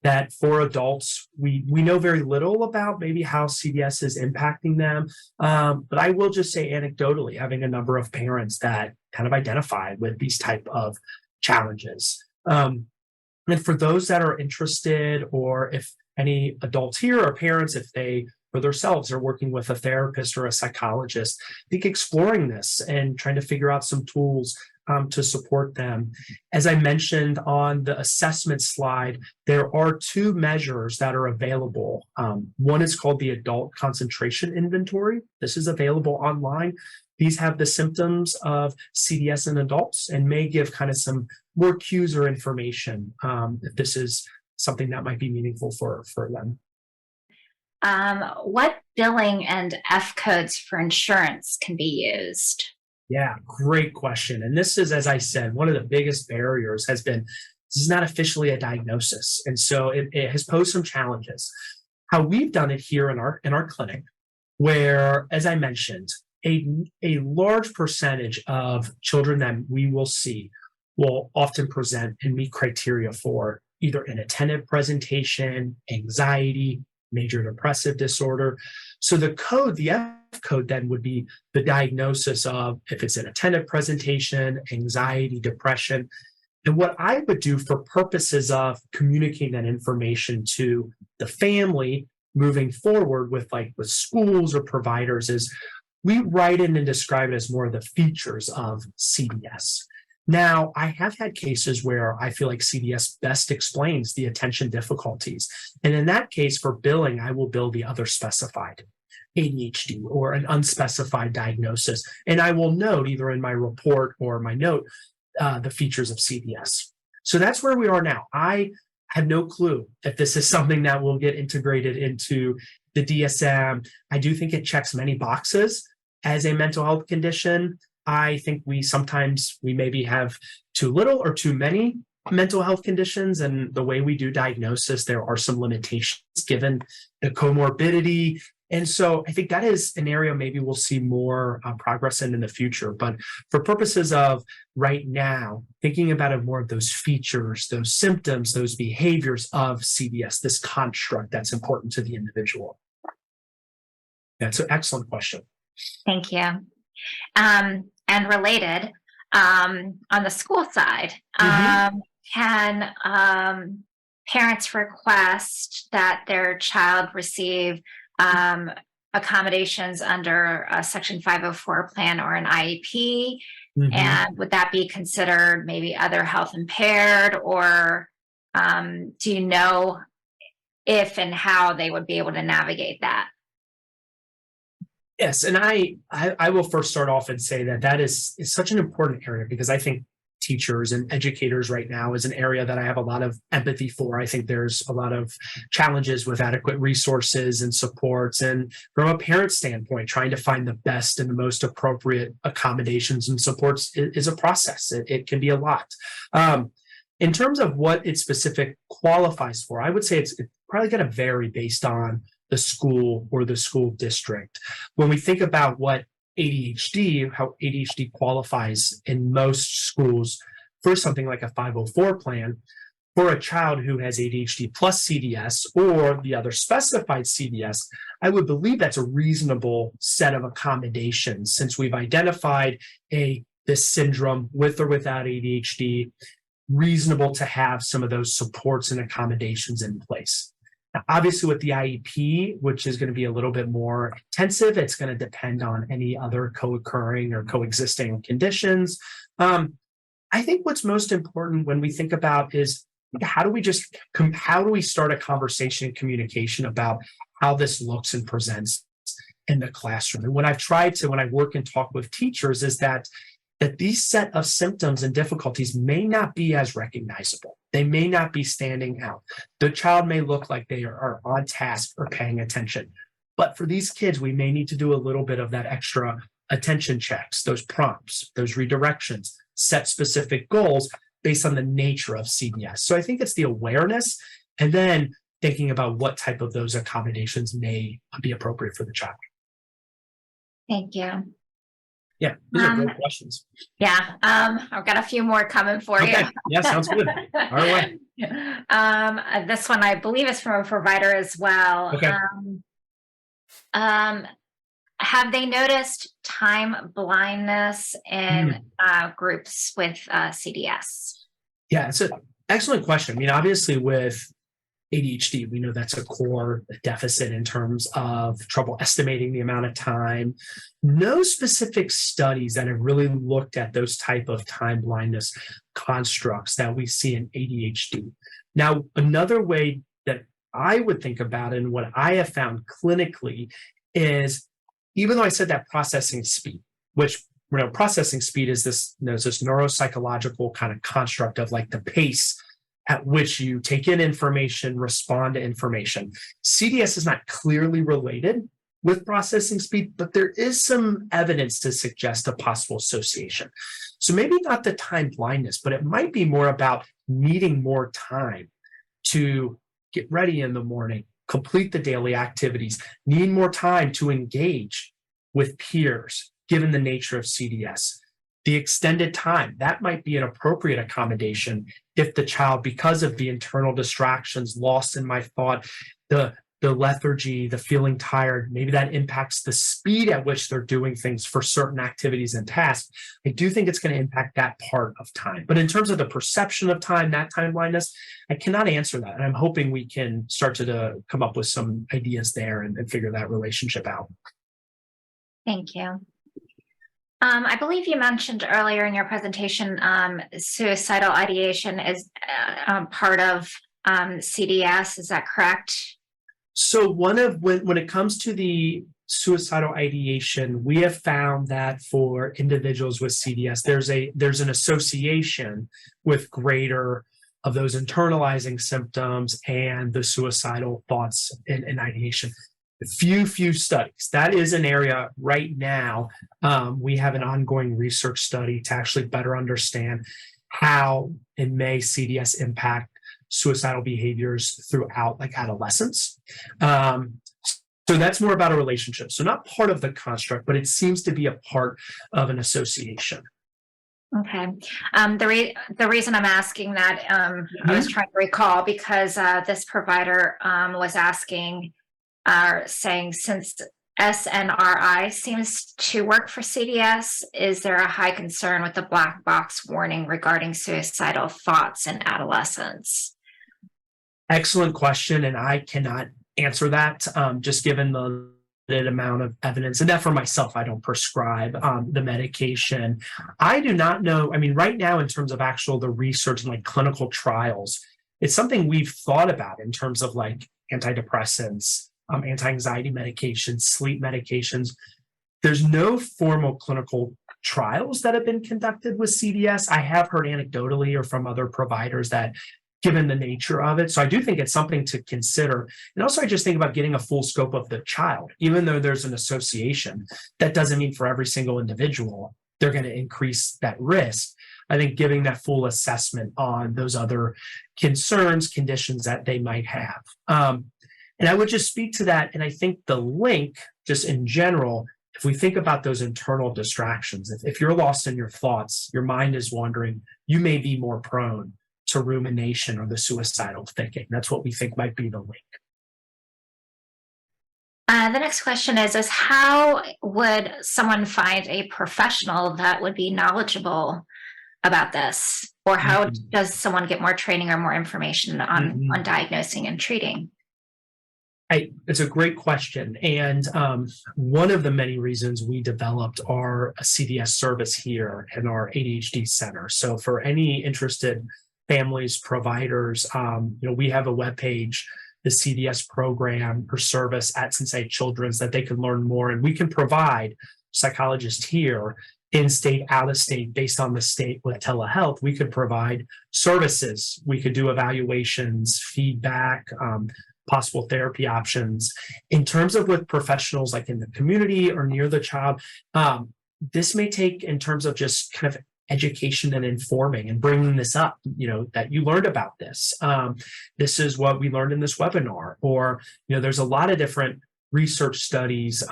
That for adults, we know very little about maybe how CDS is impacting them. But I will just say anecdotally, having a number of parents that kind of identify with these type of challenges. And for those that are interested, or if any adults here are parents, if they for themselves are working with a therapist or a psychologist, I think exploring this and trying to figure out some tools to support them. As I mentioned on the assessment slide, there are two measures that are available. One is called the Adult Concentration Inventory. This is available online. These have the symptoms of CDS in adults and may give kind of some more cues or information if this is something that might be meaningful for them. What billing and F codes for insurance can be used? Yeah, great question. And this is, as I said, one of the biggest barriers has been this is not officially a diagnosis. And so it has posed some challenges. How we've done it here in our clinic, where, as I mentioned, a large percentage of children that we will see will often present and meet criteria for either inattentive presentation, anxiety, major depressive disorder. So the code, the F code, then would be the diagnosis of if it's inattentive presentation, anxiety, depression. And what I would do for purposes of communicating that information to the family moving forward with schools or providers is we write in and describe it as more of the features of CDS. Now, I have had cases where I feel like CDS best explains the attention difficulties. And in that case, for billing, I will bill the other specified ADHD or an unspecified diagnosis. And I will note either in my report or my note the features of CDS. So that's where we are now. I have no clue if this is something that will get integrated into the DSM. I do think it checks many boxes as a mental health condition. I think we maybe have too little or too many mental health conditions, and the way we do diagnosis, there are some limitations given the comorbidity. And so I think that is an area maybe we'll see more progress in the future. But for purposes of right now, thinking about it more of those features, those symptoms, those behaviors of CDS, this construct that's important to the individual. That's an excellent question. Thank you. And related, on the school side, can parents request that their child receive accommodations under a Section 504 plan or an IEP? And would that be considered maybe other health impaired, or do you know if and how they would be able to navigate that? Yes, and I will first start off and say that is such an important area, because I think teachers and educators right now is an area that I have a lot of empathy for. I think there's a lot of challenges with adequate resources and supports. And from a parent standpoint, trying to find the best and the most appropriate accommodations and supports is a process. It can be a lot. In terms of what it specific qualifies for, I would say it's probably going to vary based on the school or the school district. When we think about what how ADHD qualifies in most schools for something like a 504 plan, for a child who has ADHD plus CDS or the other specified CDS, I would believe that's a reasonable set of accommodations, since we've identified this syndrome with or without ADHD, reasonable to have some of those supports and accommodations in place. Now, obviously, with the IEP, which is going to be a little bit more intensive, it's going to depend on any other co-occurring or coexisting conditions. I think what's most important when we think about is how do we start a conversation and communication about how this looks and presents in the classroom? And what I've tried to, when I work and talk with teachers, is that these set of symptoms and difficulties may not be as recognizable. They may not be standing out. The child may look like they are on task or paying attention. But for these kids, we may need to do a little bit of that extra attention checks, those prompts, those redirections, set specific goals based on the nature of CDS. So I think it's the awareness, and then thinking about what type of those accommodations may be appropriate for the child. Thank you. Yeah, these are great questions. Yeah, I've got a few more coming for you. Yeah, sounds good. All right. This one, I believe, is from a provider as well. Okay. Have they noticed time blindness in groups with CDS? Yeah, it's an excellent question. I mean, obviously, with ADHD, we know that's a core deficit in terms of trouble estimating the amount of time. No specific studies that have really looked at those type of time blindness constructs that we see in ADHD. Now, another way that I would think about it, and what I have found clinically, is even though I said that processing speed, which processing speed is this neuropsychological kind of construct of like the pace at which you take in information, respond to information. CDS is not clearly related with processing speed, but there is some evidence to suggest a possible association. So maybe not the time blindness, but it might be more about needing more time to get ready in the morning, complete the daily activities, need more time to engage with peers, given the nature of CDS. The extended time, that might be an appropriate accommodation if the child, because of the internal distractions, lost in my thought, the lethargy, the feeling tired, maybe that impacts the speed at which they're doing things for certain activities and tasks. I do think it's going to impact that part of time. But in terms of the perception of time, that time blindness, I cannot answer that. And I'm hoping we can start to come up with some ideas there and figure that relationship out. Thank you. I believe you mentioned earlier in your presentation, suicidal ideation is part of CDS. Is that correct? So when it comes to the suicidal ideation, we have found that for individuals with CDS, there's an association with greater of those internalizing symptoms and the suicidal thoughts and ideation. Few studies. That is an area right now. We have an ongoing research study to actually better understand how and may CDS impact suicidal behaviors throughout like adolescence. So that's more about a relationship. So not part of the construct, but it seems to be a part of an association. Okay. The reason I'm asking that, I was trying to recall because this provider was asking, saying since SNRI seems to work for CDS, is there a high concern with the black box warning regarding suicidal thoughts in adolescents? Excellent question, and I cannot answer that just given the limited amount of evidence. And that for myself, I don't prescribe the medication. I do not know. I mean, right now, in terms of the research and like clinical trials, it's something we've thought about in terms of like antidepressants, anti-anxiety medications, sleep medications. There's no formal clinical trials that have been conducted with CDS. I have heard anecdotally or from other providers that given the nature of it. So I do think it's something to consider. And also I just think about getting a full scope of the child. Even though there's an association, that doesn't mean for every single individual, they're going to increase that risk. I think giving that full assessment on those other concerns, conditions that they might have. And I would just speak to that. And I think the link, just in general, if we think about those internal distractions, if you're lost in your thoughts, your mind is wandering, you may be more prone to rumination or the suicidal thinking. That's what we think might be the link. The next question is how would someone find a professional that would be knowledgeable about this? Or how does someone get more training or more information on diagnosing and treating? It's a great question. And one of the many reasons we developed our CDS service here in our ADHD center. So for any interested families, providers, we have a webpage, the CDS program or service at Cincinnati Children's that they can learn more. And we can provide psychologists here in state, out of state, based on the state with telehealth. We could provide services. We could do evaluations, feedback, possible therapy options. In terms of with professionals like in the community or near the child, this may take in terms of just kind of education and informing and bringing this up, that you learned about this. This is what we learned in this webinar, or, there's a lot of different research studies.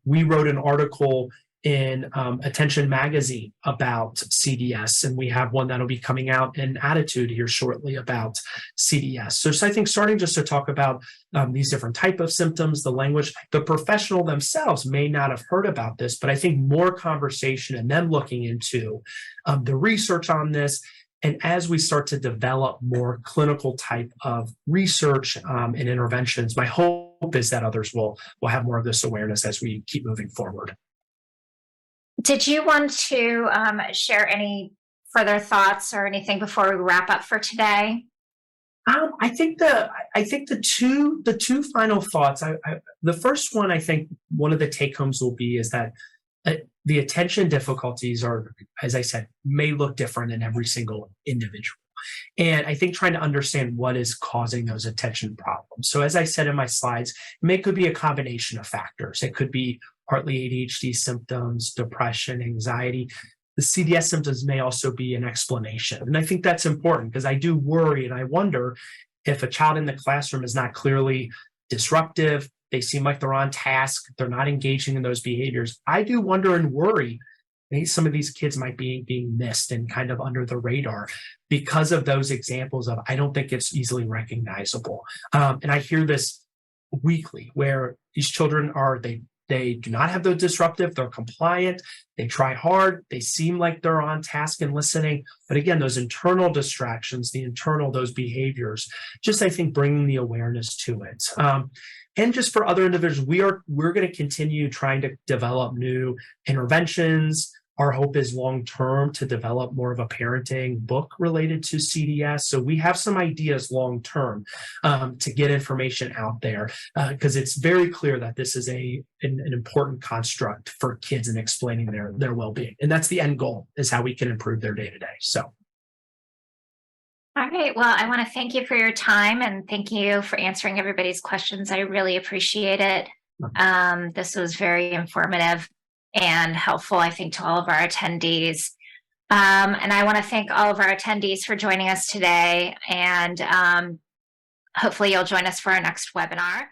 We wrote an article in Attention Magazine about CDS, and we have one that'll be coming out in Attitude here shortly about CDS. So I think starting just to talk about these different type of symptoms, the language, the professional themselves may not have heard about this, but I think more conversation and them looking into the research on this. And as we start to develop more clinical type of research and interventions, my hope is that others will have more of this awareness as we keep moving forward. Did you want to share any further thoughts or anything before we wrap up for today? I think the two final thoughts. The first one, I think one of the take homes will be is that the attention difficulties are, as I said, may look different in every single individual. And I think trying to understand what is causing those attention problems. So as I said in my slides, it could be a combination of factors. It could be partly ADHD symptoms, depression, anxiety. The CDS symptoms may also be an explanation. And I think that's important because I do worry and I wonder if a child in the classroom is not clearly disruptive, they seem like they're on task, they're not engaging in those behaviors. I do wonder and worry maybe some of these kids might be being missed and kind of under the radar because of those examples of, I don't think it's easily recognizable. And I hear this weekly where these children they do not have the disruptive, they're compliant, they try hard, they seem like they're on task and listening. But again, those internal distractions, those behaviors, just I think bringing the awareness to it. And just for other individuals, we're going to continue trying to develop new interventions, Our hope is long-term to develop more of a parenting book related to CDS. So we have some ideas long-term to get information out there because it's very clear that this is an important construct for kids in explaining their well-being. And that's the end goal, is how we can improve their day-to-day. So. All right. Well, I want to thank you for your time and thank you for answering everybody's questions. I really appreciate it. This was very informative and helpful, I think, to all of our attendees. And I want to thank all of our attendees for joining us today. And hopefully you'll join us for our next webinar.